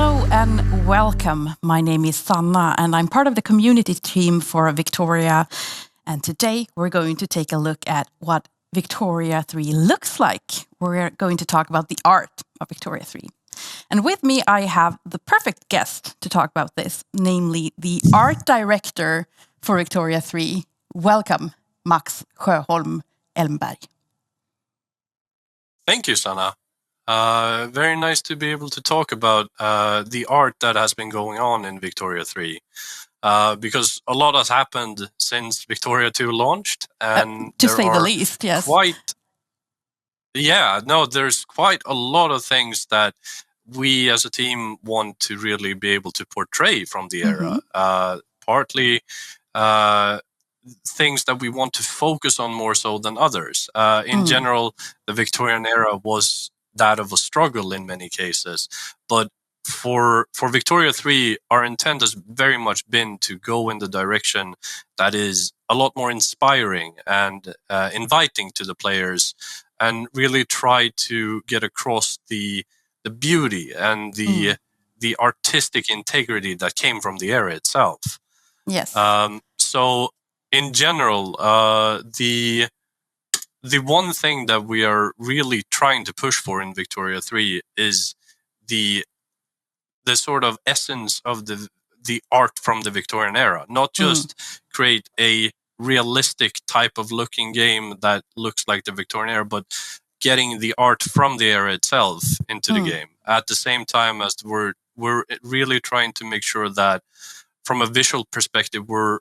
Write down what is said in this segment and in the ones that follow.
Hello and welcome. My name is Sanna and I'm part of the community team for Victoria. And today we're going to take a look at what Victoria 3 looks like. We're going to talk about the art of Victoria 3. And with me I have the perfect guest to talk about this, namely the art director for Victoria 3. Welcome, Max Sjöholm Elmberg. Thank you, Sanna. Very nice to be able to talk about the art that has been going on in Victoria 3. Because a lot has happened since Victoria 2 launched. And to say the least, yes. There's quite a lot of things that we as a team want to really be able to portray from the era. Partly things that we want to focus on more so than others. In general, the Victorian era was that of a struggle in many cases. But for Victoria 3, our intent has very much been to go in the direction that is a lot more inspiring and inviting to the players, and really try to get across the beauty and the artistic integrity that came from the era itself. Yes. So in general, the one thing that we are really trying to push for in Victoria 3 is the sort of essence of the art from the Victorian era. Not just create a realistic type of looking game that looks like the Victorian era, but getting the art from the era itself into the game. At the same time as we're really trying to make sure that from a visual perspective, we're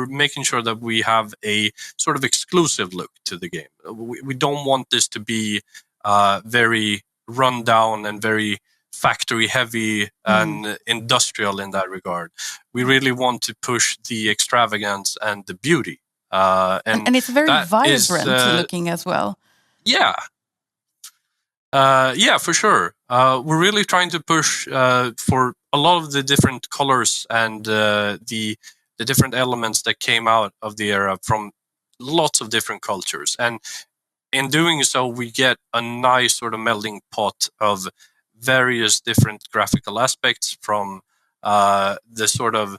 making sure that we have a sort of exclusive look to the game. We don't want this to be very run down and very factory heavy and industrial in that regard. We really want to push the extravagance and the beauty. And it's very vibrant looking as well. Yeah, for sure. We're really trying to push for a lot of the different colors and the different elements that came out of the era from lots of different cultures. And in doing so, we get a nice sort of melding pot of various different graphical aspects, from the sort of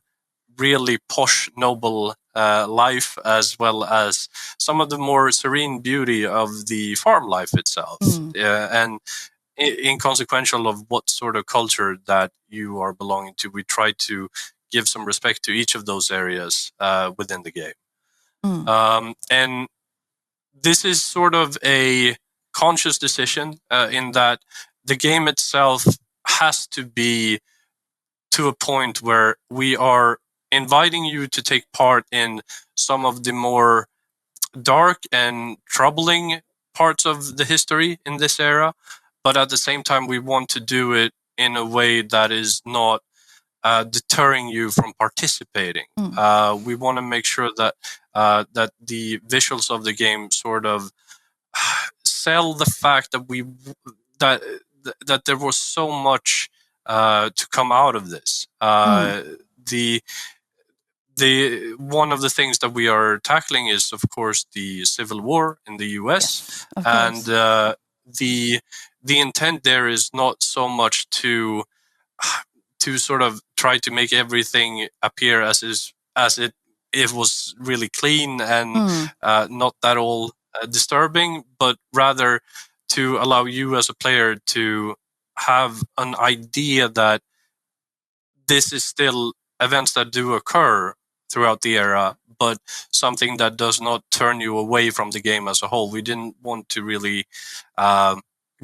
really posh, noble life, as well as some of the more serene beauty of the farm life itself. And in consequential of what sort of culture that you are belonging to, we try to give some respect to each of those areas within the game. And this is sort of a conscious decision in that the game itself has to be to a point where we are inviting you to take part in some of the more dark and troubling parts of the history in this era, but at the same time we want to do it in a way that is not deterring you from participating. We want to make sure that that the visuals of the game sort of sell the fact that that there was so much to come out of this. The one of the things that we are tackling is, of course, the Civil War in the US. Yes, and the intent there is not so much to sort of try to make everything appear as it was really clean and not that all disturbing, but rather to allow you as a player to have an idea that this is still events that do occur throughout the era, but something that does not turn you away from the game as a whole. We didn't want to really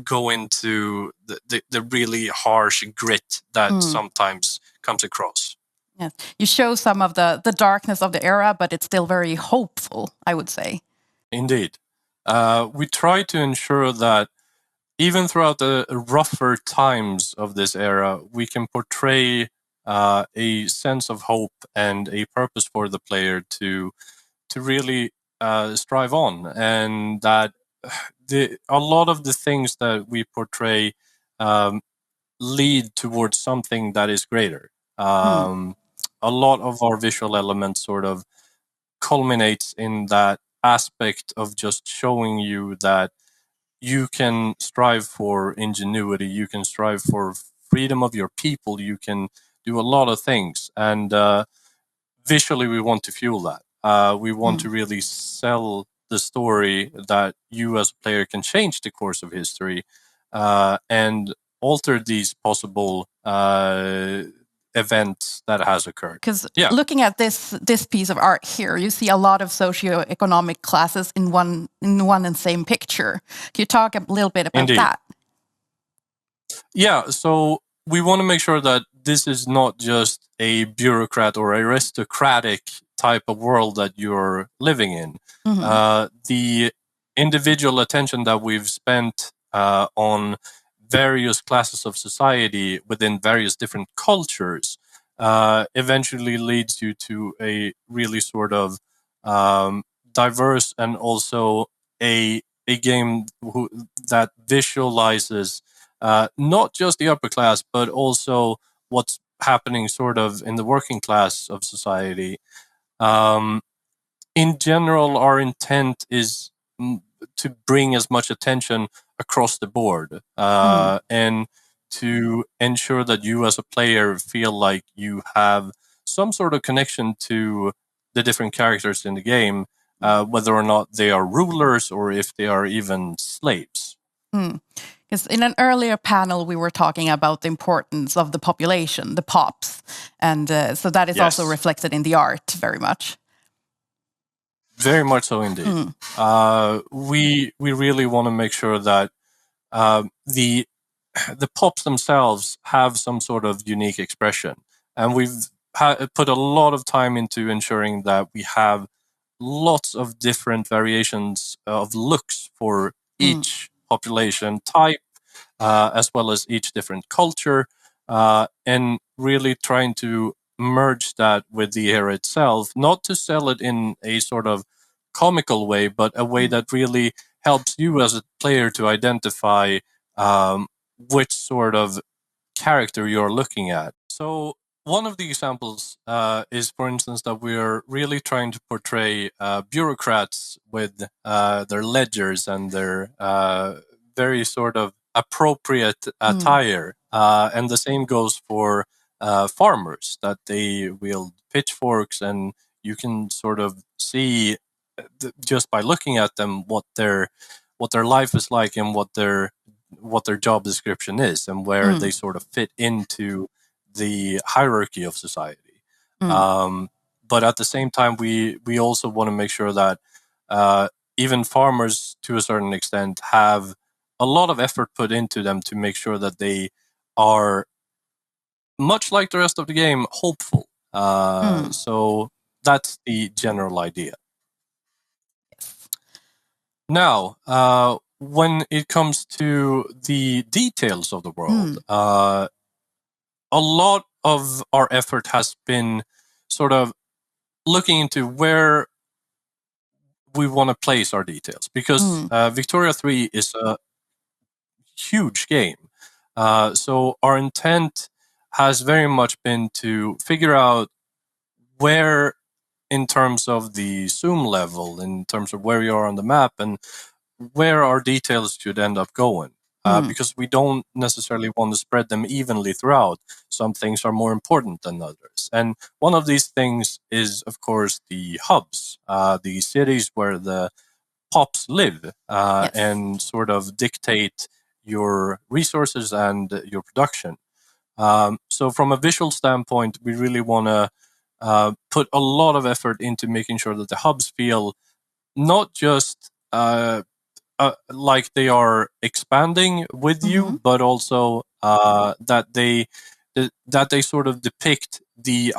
go into the really harsh grit that sometimes comes across. Yes. You show some of the darkness of the era, but it's still very hopeful, I would say. Indeed. We try to ensure that even throughout the rougher times of this era, we can portray a sense of hope and a purpose for the player to really strive on, and that a lot of the things that we portray lead towards something that is greater. A lot of our visual elements sort of culminates in that aspect of just showing you that you can strive for ingenuity, you can strive for freedom of your people, you can do a lot of things. And visually, we want to fuel that. We want to really sell the story that you as a player can change the course of history and alter these possible events that has occurred. Because looking at this piece of art here, you see a lot of socioeconomic classes in one and same picture. Can you talk a little bit about that? Yeah, so we want to make sure that this is not just a bureaucrat or aristocratic type of world that you're living in. The individual attention that we've spent on various classes of society within various different cultures eventually leads you to a really sort of diverse and also a game that visualizes not just the upper class, but also what's happening sort of in the working class of society. In general, our intent is to bring as much attention across the board and to ensure that you as a player feel like you have some sort of connection to the different characters in the game, whether or not they are rulers or if they are even slaves. Because in an earlier panel, we were talking about the importance of the population, the pops. And so that is also reflected in the art very much. Very much so indeed. We really want to make sure that the pops themselves have some sort of unique expression. And we've put a lot of time into ensuring that we have lots of different variations of looks for each population type, as well as each different culture, and really trying to merge that with the era itself, not to sell it in a sort of comical way, but a way that really helps you as a player to identify which sort of character you're looking at. So one of the examples is, for instance, that we're really trying to portray bureaucrats with their ledgers and their very sort of appropriate attire. And the same goes for farmers, that they wield pitchforks, and you can sort of see just by looking at them what their life is like and what their job description is and where they sort of fit into the hierarchy of society. But at the same time, we also want to make sure that even farmers, to a certain extent, have a lot of effort put into them to make sure that they are, much like the rest of the game, hopeful. So that's the general idea. Now, when it comes to the details of the world, a lot of our effort has been sort of looking into where we want to place our details, because Victoria 3 is a huge game. So our intent has very much been to figure out where, in terms of the zoom level, in terms of where you are on the map, and where our details should end up going. Because we don't necessarily want to spread them evenly throughout. Some things are more important than others. And one of these things is, of course, the hubs, the cities where the pops live and sort of dictate your resources and your production. So from a visual standpoint, we really want to put a lot of effort into making sure that the hubs feel not just like they are expanding with you, but also that they sort of depict the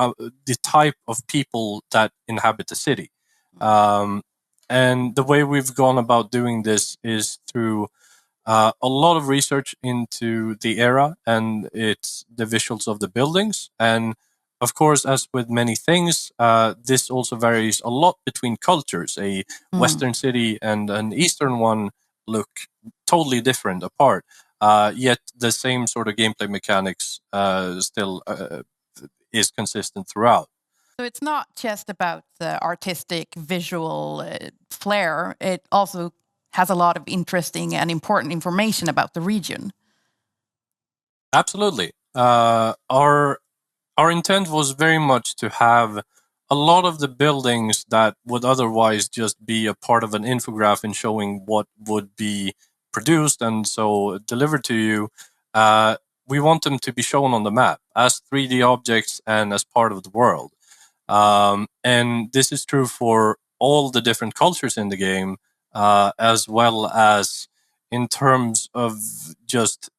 type of people that inhabit the city. And the way we've gone about doing this is through a lot of research into the era and the visuals of the buildings. And of course, as with many things, this also varies a lot between cultures. A Western city and an Eastern one look totally different apart. Yet the same sort of gameplay mechanics still is consistent throughout. So it's not just about the artistic visual flair. It also has a lot of interesting and important information about the region. Absolutely. Our intent was very much to have a lot of the buildings that would otherwise just be a part of an infograph and showing what would be produced and so delivered to you. We want them to be shown on the map as 3D objects and as part of the world. And this is true for all the different cultures in the game, as well as in terms of just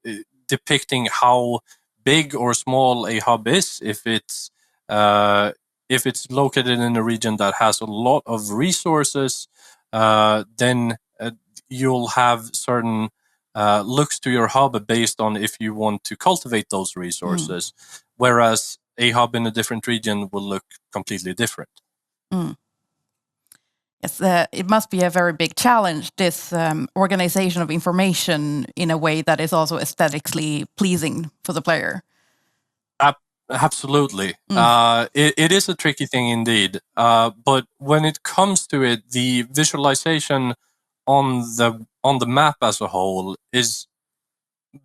depicting how big or small a hub is. If it's located in a region that has a lot of resources, then you'll have certain looks to your hub based on if you want to cultivate those resources, whereas a hub in a different region will look completely different. Yes, it must be a very big challenge, this organization of information in a way that is also aesthetically pleasing for the player. Absolutely. It is a tricky thing indeed. But when it comes to it, the visualization on the map as a whole is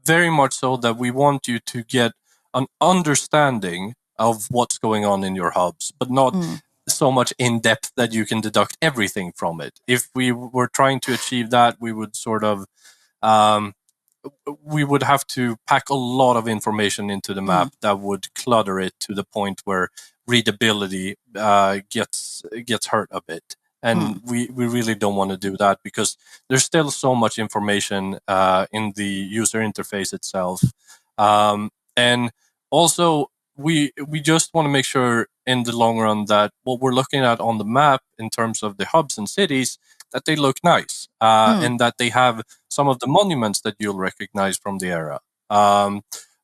very much so that we want you to get an understanding of what's going on in your hubs, but not so much in depth that you can deduct everything from it. If we were trying to achieve that, we would sort of we would have to pack a lot of information into the map that would clutter it to the point where readability gets hurt a bit. And we really don't want to do that because there's still so much information in the user interface itself. And also, we just want to make sure in the long run that what we're looking at on the map in terms of the hubs and cities, that they look nice and that they have some of the monuments that you'll recognize from the era.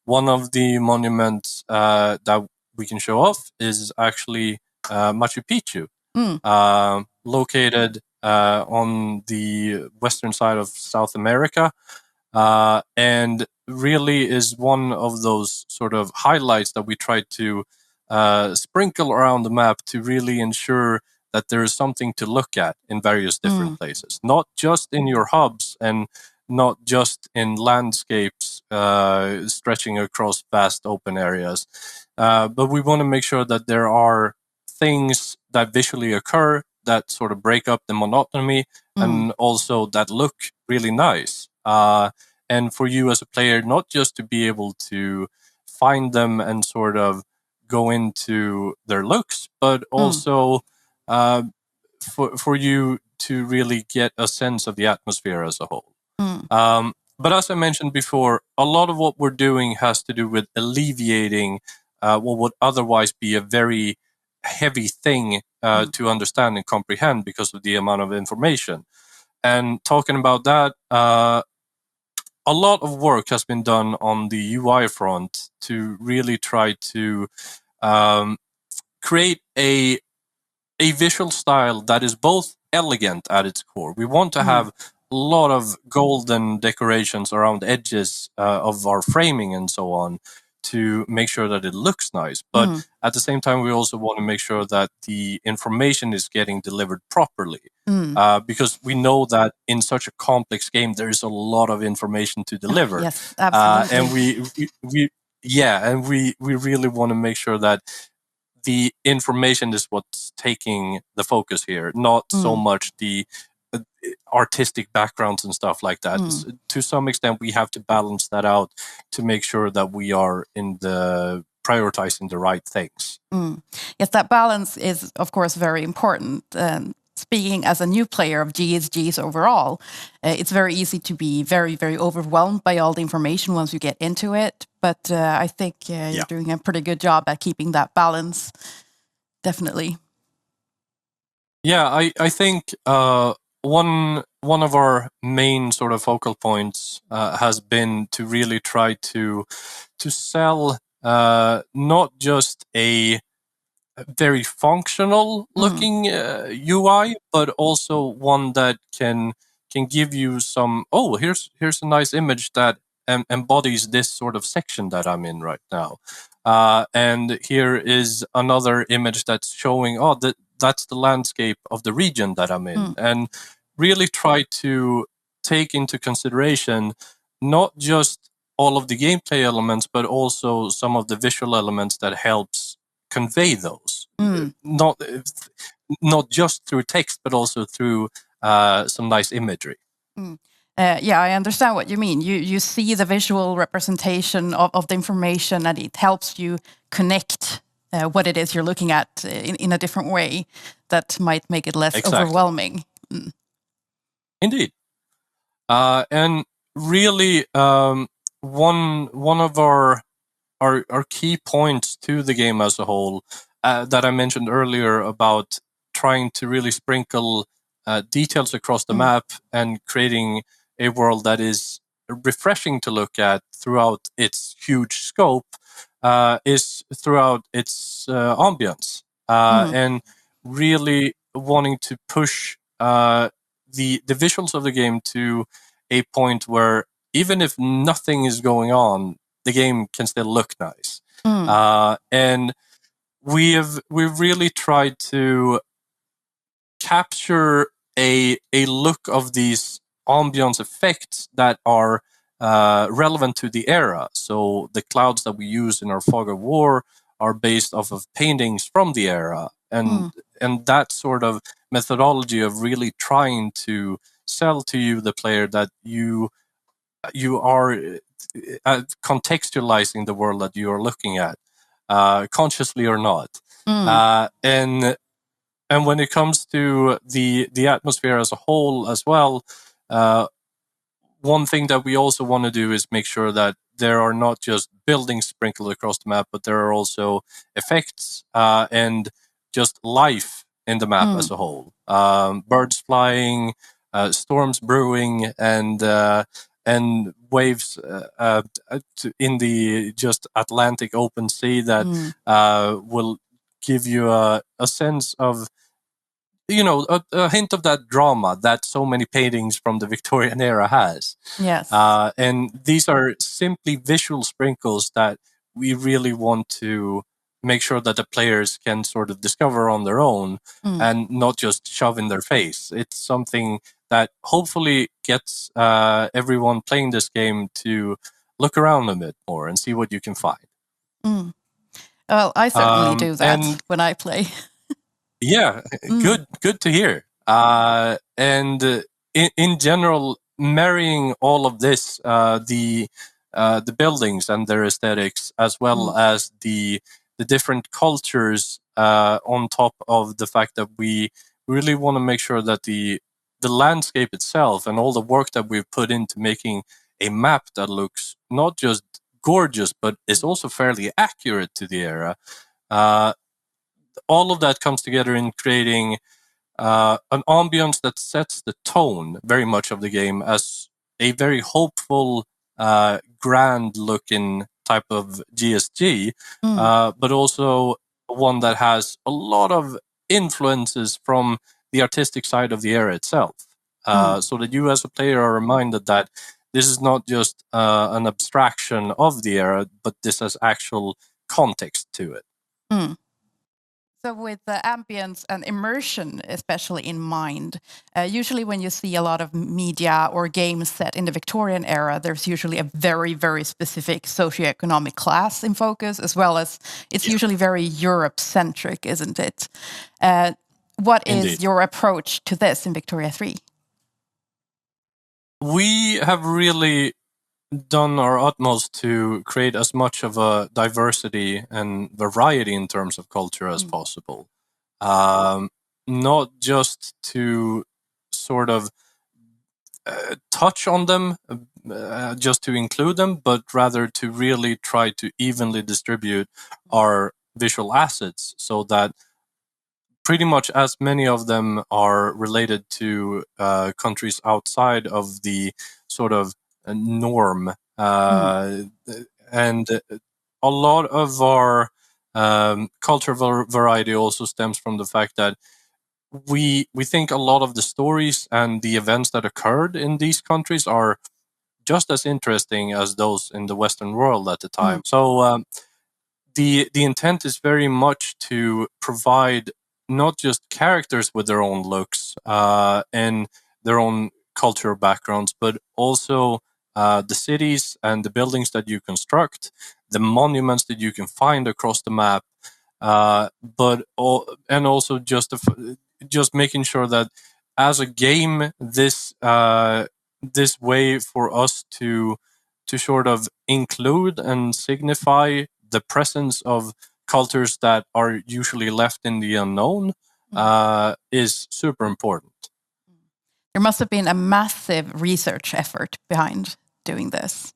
One of the monuments that we can show off is actually Machu Picchu, located on the western side of South America, and really is one of those sort of highlights that we try to sprinkle around the map to really ensure that there is something to look at in various different places, not just in your hubs and not just in landscapes stretching across vast open areas, but we want to make sure that there are things that visually occur that sort of break up the monotony and also that look really nice. And for you as a player, not just to be able to find them and sort of go into their looks, but also for you to really get a sense of the atmosphere as a whole. But as I mentioned before, a lot of what we're doing has to do with alleviating what would otherwise be a very heavy thing to understand and comprehend because of the amount of information. And talking about that, a lot of work has been done on the UI front to really try to create a visual style that is both elegant at its core. We want to have a lot of golden decorations around edges of our framing and so on to make sure that it looks nice. But at the same time, we also want to make sure that the information is getting delivered properly. Because we know that in such a complex game, there is a lot of information to deliver. Yes, absolutely. And we really want to make sure that the information is what's taking the focus here, not so much the artistic backgrounds and stuff like that. To some extent, we have to balance that out to make sure that we are prioritizing the right things. Yes, that balance is, of course, very important. Speaking as a new player of GSGs overall, it's very easy to be very, very overwhelmed by all the information once you get into it. But I think you're doing a pretty good job at keeping that balance. Definitely. Yeah, I think one of our main sort of focal points has been to really try to sell not just a very functional looking UI, but also one that can give you some, here's a nice image that embodies this sort of section that I'm in right now. And here is another image that's showing, that's the landscape of the region that I'm in. And really try to take into consideration not just all of the gameplay elements, but also some of the visual elements that helps convey those. Not just through text, but also through some nice imagery. Yeah, I understand what you mean. You see the visual representation of the information, and it helps you connect what it is you're looking at in a different way that might make it less overwhelming. Indeed. And really, one of our key points to the game as a whole that I mentioned earlier about trying to really sprinkle details across the map and creating a world that is refreshing to look at throughout its huge scope is throughout its ambience and really wanting to push the visuals of the game to a point where even if nothing is going on, the game can still look nice. And we've really tried to capture a look of these ambience effects that are relevant to the era. So the clouds that we use in our Fog of War are based off of paintings from the era, and that sort of methodology of really trying to sell to you, the player, that you are contextualizing the world that you are looking at, consciously or not. And when it comes to the atmosphere as a whole as well, one thing that we also want to do is make sure that there are not just buildings sprinkled across the map, but there are also effects and just life in the map as a whole. Birds flying, storms brewing, and waves in the just Atlantic open sea that will give you a sense of, a hint of that drama that so many paintings from the Victorian era has. Yes. And these are simply visual sprinkles that we really want to make sure that the players can sort of discover on their own and not just shove in their face. It's something that hopefully gets everyone playing this game to look around a bit more and see what you can find. Well, I certainly do that when I play. Yeah, good to hear. And in general, marrying all of this, the buildings and their aesthetics, as well as the different cultures, on top of the fact that we really want to make sure that the landscape itself and all the work that we've put into making a map that looks not just gorgeous, but is also fairly accurate to the era. All of that comes together in creating an ambience that sets the tone very much of the game as a very hopeful, grand looking type of GSG, but also one that has a lot of influences from the artistic side of the era itself. So that you as a player are reminded that this is not just an abstraction of the era, but this has actual context to it. So with the ambience and immersion especially in mind, usually when you see a lot of media or games set in the Victorian era, there's usually a very, very specific socioeconomic class in focus, as well as it's usually very Europe-centric, isn't it? What is your approach to this in Victoria 3? We have really done our utmost to create as much of a diversity and variety in terms of culture as possible. Not just to sort of touch on them, just to include them, but rather to really try to evenly distribute our visual assets so that pretty much as many of them are related to countries outside of the sort of norm. And a lot of our cultural variety also stems from the fact that we think a lot of the stories and the events that occurred in these countries are just as interesting as those in the Western world at the time. So the intent is very much to provide not just characters with their own looks and their own cultural backgrounds, but also the cities and the buildings that you construct, the monuments that you can find across the map, and also just making sure that as a game, this way for us to sort of include and signify the presence of cultures that are usually left in the unknown is super important. There must have been a massive research effort behind doing this.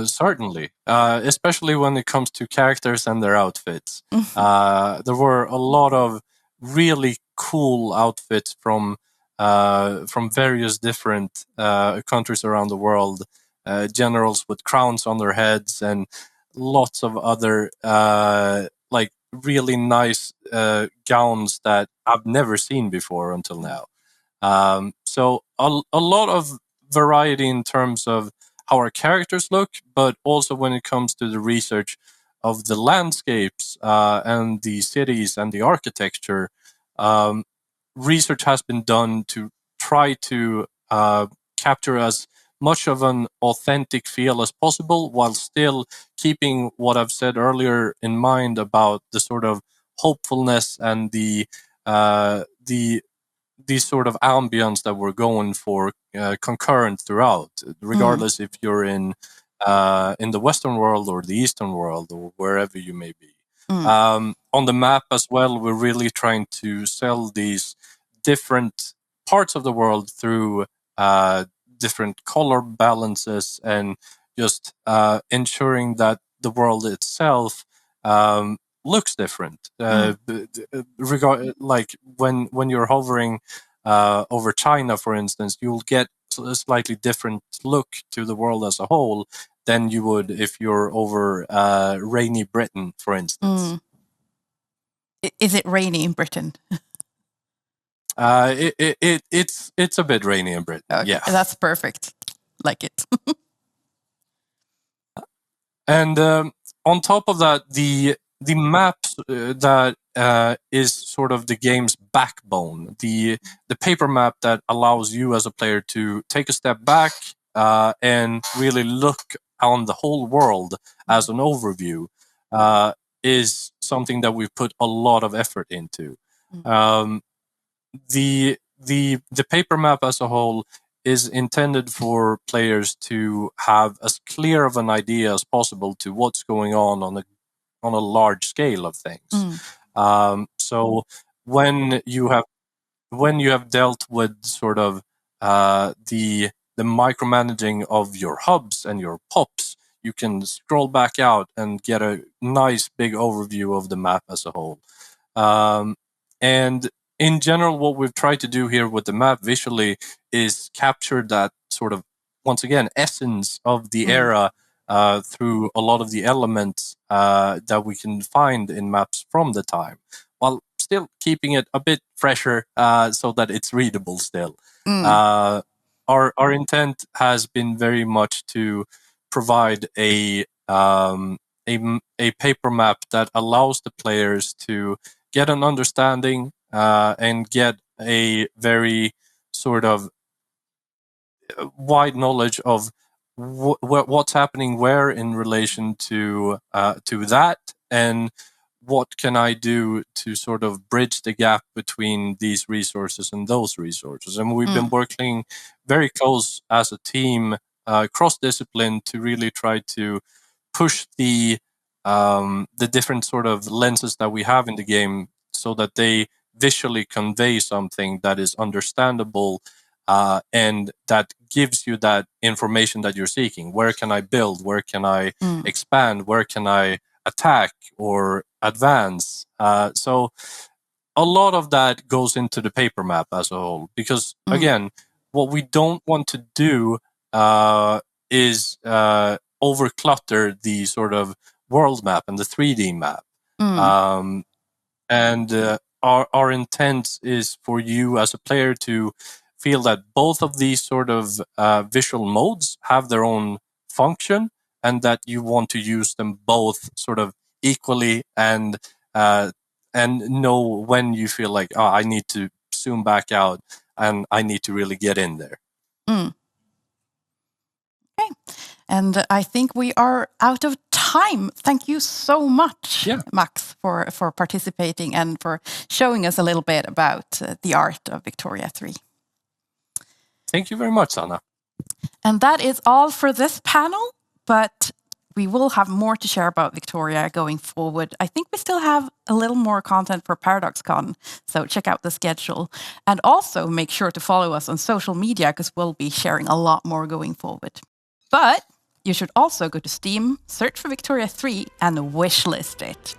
Certainly, especially when it comes to characters and their outfits. There were a lot of really cool outfits from various different countries around the world. Generals with crowns on their heads and lots of other like really nice gowns that I've never seen before until now. So a lot of variety in terms of how our characters look, but also when it comes to the research of the landscapes and the cities and the architecture. Research has been done to try to capture as much of an authentic feel as possible, while still keeping what I've said earlier in mind about the sort of hopefulness and the sort of ambience that we're going for concurrent throughout, regardless if you're in the Western world or the Eastern world or wherever you may be. On the map as well, we're really trying to sell these different parts of the world through different color balances and just ensuring that the world itself looks different. Like when you're hovering over China, for instance, you'll get a slightly different look to the world as a whole than you would if you're over rainy Britain, for instance. Is it rainy in Britain? It's a bit rainy in Britain. Okay, yeah, that's perfect. Like it. And on top of that, the map that is sort of the game's backbone, the paper map that allows you as a player to take a step back and really look on the whole world as an overview, is something that we've put a lot of effort into. The paper map as a whole is intended for players to have as clear of an idea as possible to what's going on a large scale of things. So when you have dealt with sort of the micromanaging of your hubs and your pops, you can scroll back out and get a nice big overview of the map as a whole. And in general, what we've tried to do here with the map visually is capture that sort of, once again, essence of the era through a lot of the elements that we can find in maps from the time, while still keeping it a bit fresher so that it's readable still. Our intent has been very much to provide a paper map that allows the players to get an understanding and get a very sort of wide knowledge of what's happening where in relation to that, and what can I do to sort of bridge the gap between these resources and those resources. And we've been working very close as a team, cross-discipline, to really try to push the different sort of lenses that we have in the game so that they visually convey something that is understandable and that gives you that information that you're seeking. Where can I build? Where can I expand? Where can I attack or advance? So a lot of that goes into the paper map as a whole, because again, what we don't want to do is overclutter the sort of world map and the 3D map. And our intent is for you as a player to feel that both of these sort of visual modes have their own function, and that you want to use them both sort of equally, and know when you feel like, oh, I need to zoom back out and I need to really get in there. Okay. And I think we are out of time. Thank you so much, Max, for participating and for showing us a little bit about the art of Victoria 3. Thank you very much, Anna. And that is all for this panel, but we will have more to share about Victoria going forward. I think we still have a little more content for PDXCON, so check out the schedule. And also make sure to follow us on social media, because we'll be sharing a lot more going forward. But you should also go to Steam, search for Victoria 3 and wishlist it.